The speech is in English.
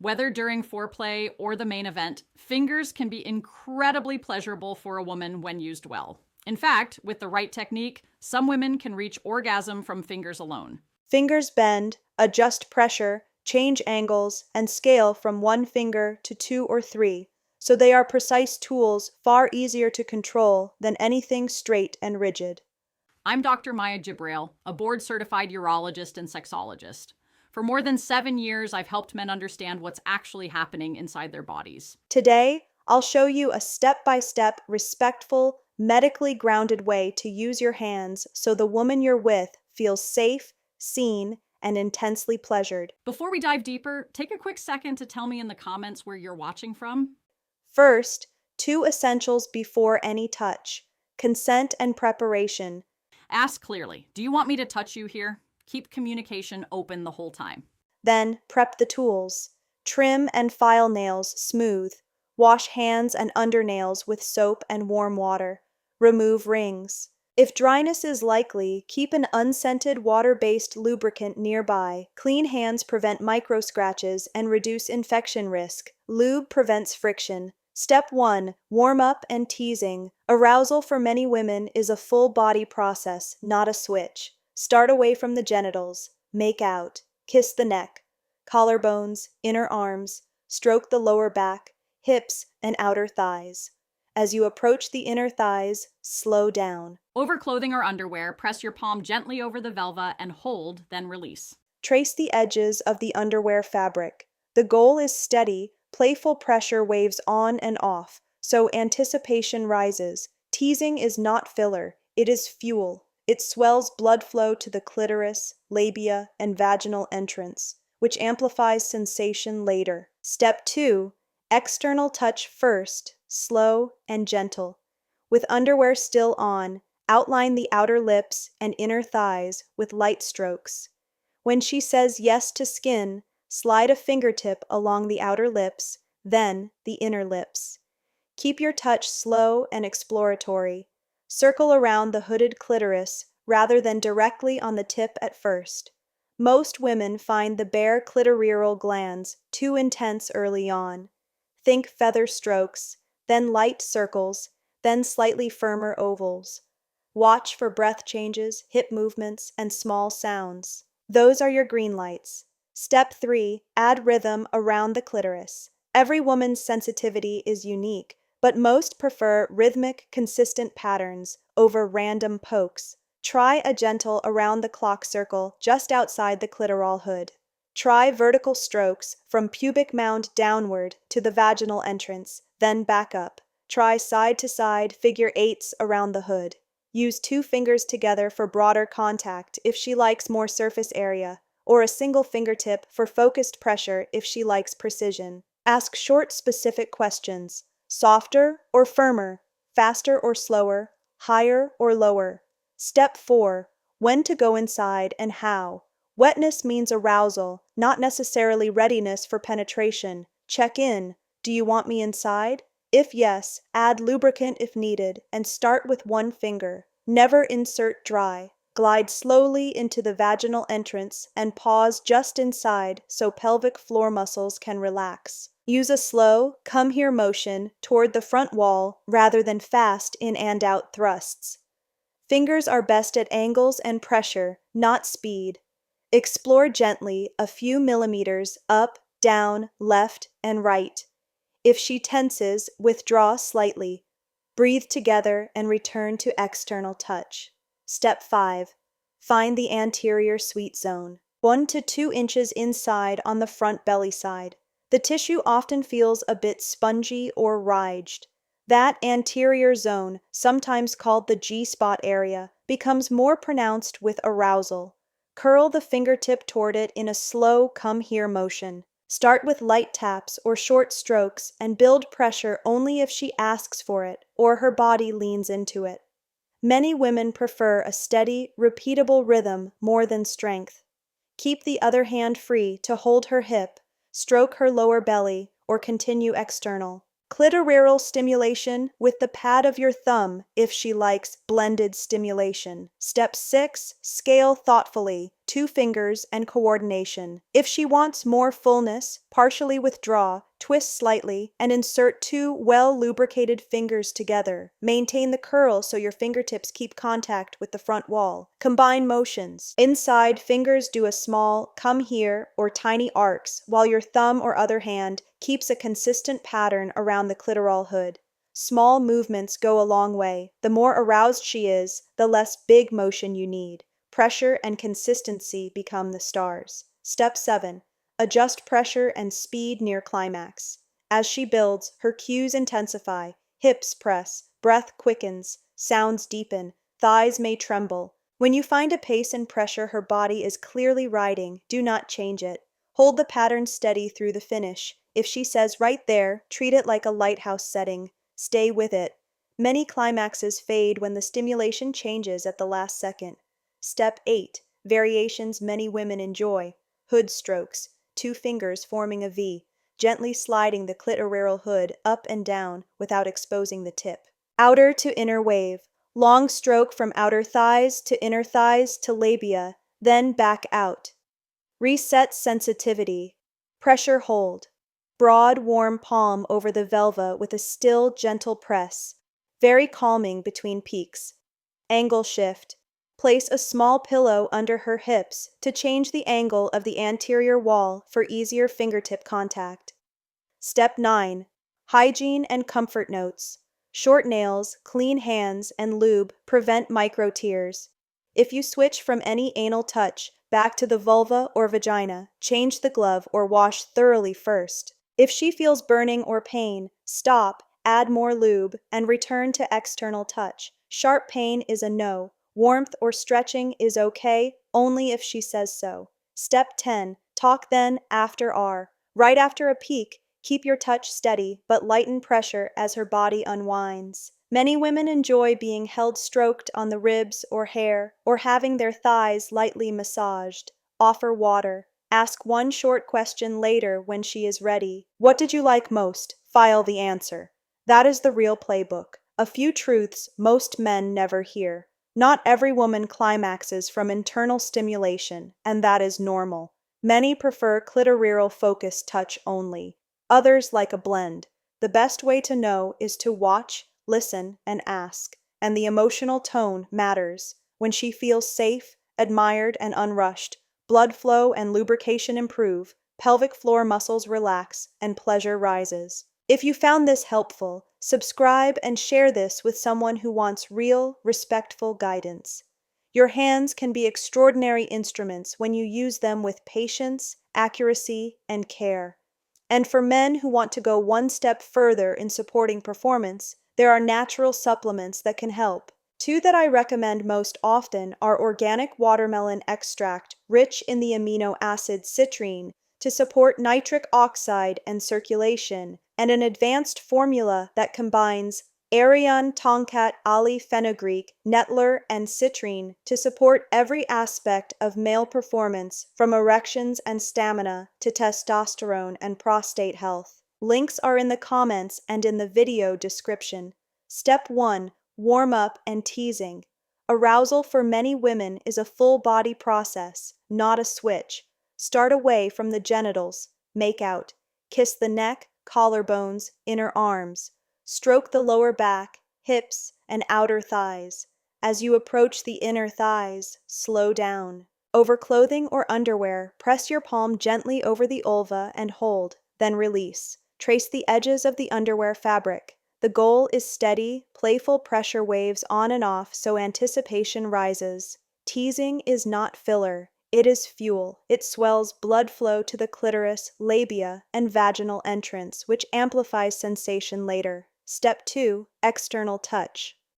Whether during foreplay or the main event, fingers can be incredibly pleasurable for a woman when used well. In fact, with the right technique, some women can reach orgasm from fingers alone. Fingers bend, adjust pressure, change angles, and scale from one finger to two or three, so they are precise tools far easier to control than anything straight and rigid. I'm Dr. Maya Jibrail, a board-certified urologist and sexologist. For more than 7 years, I've helped men understand what's actually happening inside their bodies. Today, I'll show you a step-by-step, respectful, medically grounded way to use your hands so the woman you're with feels safe, seen, and intensely pleasured. Before we dive deeper, take a quick second to tell me in the comments where you're watching from. First, 2 essentials before any touch: consent and preparation. Ask clearly, do you want me to touch you here? Keep communication open the whole time. Then, prep the tools. Trim and file nails smooth. Wash hands and undernails with soap and warm water. Remove rings. If dryness is likely, keep an unscented water-based lubricant nearby. Clean hands prevent micro scratches and reduce infection risk. Lube prevents friction. Step 1. Warm up and teasing. Arousal for many women is a full body process, not a switch. Start away from the genitals. Make out. Kiss the neck, collarbones, inner arms. Stroke the lower back, hips, and outer thighs. As you approach the inner thighs, slow down. Over clothing or underwear, press your palm gently over the vulva and hold, then release. Trace the edges of the underwear fabric. The goal is steady, playful pressure waves on and off, so anticipation rises. Teasing is not filler, it is fuel. It swells blood flow to the clitoris, labia, and vaginal entrance, which amplifies sensation later. Step 2. External touch first, slow and gentle. With underwear still on, outline the outer lips and inner thighs with light strokes. When she says yes to skin, slide a fingertip along the outer lips, then the inner lips. Keep your touch slow and exploratory. Circle around the hooded clitoris rather than directly on the tip at first. Most women find the bare clitoral glands too intense early on. Think feather strokes, then light circles, then slightly firmer ovals. Watch for breath changes, hip movements, and small sounds. Those are your green lights. Step 3. Add rhythm around the clitoris. Every woman's sensitivity is unique, but most prefer rhythmic, consistent patterns over random pokes. Try a gentle around-the-clock circle just outside the clitoral hood. Try vertical strokes from pubic mound downward to the vaginal entrance, then back up. Try side-to-side figure eights around the hood. Use 2 fingers together for broader contact if she likes more surface area, or a single fingertip for focused pressure if she likes precision. Ask short, specific questions. Softer or firmer? Faster or slower? Higher or lower? Step 4. When to go inside and how. Wetness means arousal, not necessarily readiness for penetration. Check in. Do you want me inside? If yes, add lubricant if needed, and start with 1 finger. Never insert dry. Glide slowly into the vaginal entrance and pause just inside so pelvic floor muscles can relax. Use a slow, come here motion toward the front wall rather than fast in and out thrusts. Fingers are best at angles and pressure, not speed. Explore gently a few millimeters up, down, left, and right. If she tenses, withdraw slightly. Breathe together and return to external touch. Step 5. Find the anterior sweet zone. 1 to 2 inches inside on the front belly side. The tissue often feels a bit spongy or ridged. That anterior zone, sometimes called the G-spot area, becomes more pronounced with arousal. Curl the fingertip toward it in a slow come-here motion. Start with light taps or short strokes and build pressure only if she asks for it or her body leans into it. Many women prefer a steady, repeatable rhythm more than strength. Keep the other hand free to hold her hip, stroke her lower belly, or continue external. Clitoral stimulation with the pad of your thumb if she likes blended stimulation. Step 6, scale thoughtfully, 2 fingers and coordination. If she wants more fullness, partially withdraw, twist slightly, and insert 2 well-lubricated fingers together. Maintain the curl so your fingertips keep contact with the front wall. Combine motions. Inside, fingers do a small come here or tiny arcs, while your thumb or other hand keeps a consistent pattern around the clitoral hood. Small movements go a long way. The more aroused she is, the less big motion you need. Pressure and consistency become the stars. Step 7. Adjust pressure and speed near climax. As she builds, her cues intensify. Hips press, breath quickens, sounds deepen, thighs may tremble. When you find a pace and pressure her body is clearly riding, do not change it. Hold the pattern steady through the finish. If she says right there, treat it like a lighthouse setting. Stay with it. Many climaxes fade when the stimulation changes at the last second. Step 8. Variations many women enjoy. Hood strokes. 2 fingers forming a V, gently sliding the clitoral hood up and down without exposing the tip. Outer to inner wave. Long stroke from outer thighs to labia, then back out. Reset sensitivity. Pressure hold. Broad, warm palm over the vulva with a still, gentle press. Very calming between peaks. Angle shift. Place a small pillow under her hips to change the angle of the anterior wall for easier fingertip contact. Step 9. Hygiene and comfort notes. Short nails, clean hands, and lube prevent micro tears. If you switch from any anal touch back to the vulva or vagina, change the glove or wash thoroughly first. If she feels burning or pain, stop, add more lube, and return to external touch. Sharp pain is a no. Warmth or stretching is okay, only if she says so. Step 10. Talk then, after R. Right after a peak, keep your touch steady, but lighten pressure as her body unwinds. Many women enjoy being held stroked on the ribs or hair, or having their thighs lightly massaged. Offer water. Ask one short question later when she is ready. What did you like most? File the answer. That is the real playbook. A few truths most men never hear. Not every woman climaxes from internal stimulation, and that is normal. Many prefer clitoral-focused touch only. Others like a blend. The best way to know is to watch, listen, and ask. And the emotional tone matters. When she feels safe, admired, and unrushed, blood flow and lubrication improve, pelvic floor muscles relax, and pleasure rises. If you found this helpful, subscribe and share this with someone who wants real, respectful guidance. Your hands can be extraordinary instruments when you use them with patience, accuracy, and care. And for men who want to go one step further in supporting performance, there are natural supplements that can help. 2 that I recommend most often are organic watermelon extract, rich in the amino acid citrine, to support nitric oxide and circulation, and an advanced formula that combines Arion Tonkat Ali fenugreek, Nettler, and citrine to support every aspect of male performance from erections and stamina to testosterone and prostate health. Links are in the comments and in the video description. Step 1. Warm up and teasing. Arousal for many women is a full body process, not a switch. Start away from the genitals. Make out. Kiss the neck, collarbones, inner arms. Stroke the lower back, hips, and outer thighs. As you approach the inner thighs, slow down. Over clothing or underwear, press your palm gently over the vulva and hold, then release. Trace the edges of the underwear fabric. The goal is steady, playful pressure waves on and off so anticipation rises. Teasing is not filler. It is fuel. It swells blood flow to the clitoris, labia, and vaginal entrance, which amplifies sensation later. Step 2. External touch.